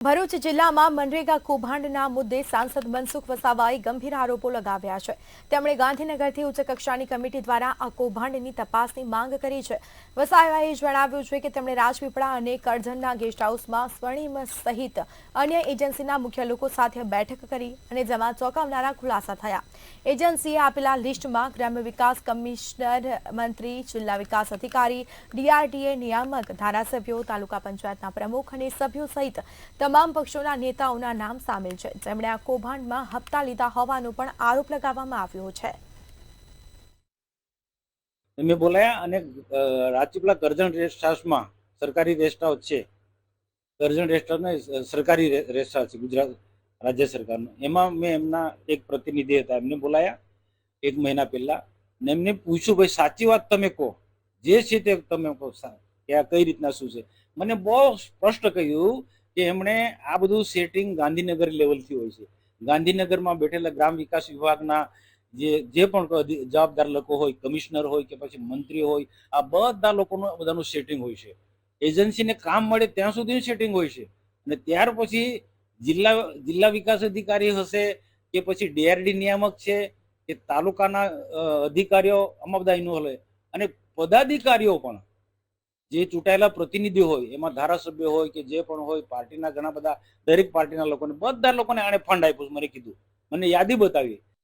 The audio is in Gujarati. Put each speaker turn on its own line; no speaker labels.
ભરૂચ જિલ્લામાં મનરેગા કૌભાંડના મુદ્દે સાંસદ મનસુખ વસાવાએ ગંભીર આરોપો લગાવ્યા છે। તેમણે ગાંધીનગરથી ઉચ્ચ કક્ષાની કમિટી દ્વારા આ કૌભાંડની તપાસની માંગ કરી છે। વસાવાએ જણાવ્યું છે કે તેમણે રાજપીપળા અને કરજણના ગેસ્ટ હાઉસમાં સ્વર્ણિમ સહિત અન્ય એજન્સીના મુખ્ય લોકો સાથે બેઠક કરી અને જેમાં ચોંકાવનારા ખુલાસા થયા। એજન્સીએ આપેલા લિસ્ટમાં ગ્રામ્ય વિકાસ કમિશનર, મંત્રી, જિલ્લા વિકાસ અધિકારી, ડીઆરડીએ નિયામક, ધારાસભ્યો, તાલુકા પંચાયતના પ્રમુખ અને સભ્યો સહિત તમામ પક્ષોના નેતાઓના નામ સામેલ છે, જેમણે આ કૌભાંડમાં હપ્તા લીધા હોવાનો પણ આરોપ લગાવવામાં આવ્યો છે।
મેં બોલાયા અને રાજપીપળા કરજણ રેસ્ટ હાઉસમાં સરકારી રેસ્ટ હાઉસ છે, કરજણ રેસ્ટ હાઉસ સરકારી રેસ્ટ હાઉસ છે ગુજરાત રાજ્ય સરકારનો। એમાં મેં એમના એક પ્રતિનિધિ હતા, એમને બોલાયા 1 મહિના પહેલા ને એમને પૂછ્યું, ભાઈ સાચી વાત તમે કહો, જે છે તે તમે કહો કે આ કઈ રીતના શું છે। મને બહુ સ્પષ્ટ કહ્યું કે એમણે આ બધું સેટિંગ ગાંધીનગર લેવલથી હોય છે। ગાંધીનગરમાં બેઠેલા ગ્રામ વિકાસ વિભાગના જે પણ જવાબદાર લોકો હોય, કમિશનર હોય કે પછી મંત્રી હોય, આ બધા લોકોનું બધાનું સેટિંગ હોય છે। એજન્સીને કામ મળે ત્યાં સુધી સેટિંગ હોય છે અને ત્યાર પછી જિલ્લા વિકાસ અધિકારી હશે કે પછી ડીઆરડી નિયામક છે કે તાલુકાના અધિકારીઓ, આમાં બધા ઇન્વોલ્વ હોય અને પદાધિકારીઓ પણ જે ચૂંટાયેલા પ્રતિનિધિ હોય, એમાં ધારાસભ્ય હોય કે જે પણ હોય, પાર્ટીના ઘણા બધા, દરેક પાર્ટીના લોકોને, બધા લોકોને આણે ફંડ આપ્યું, મને કીધું, મને યાદી બતાવી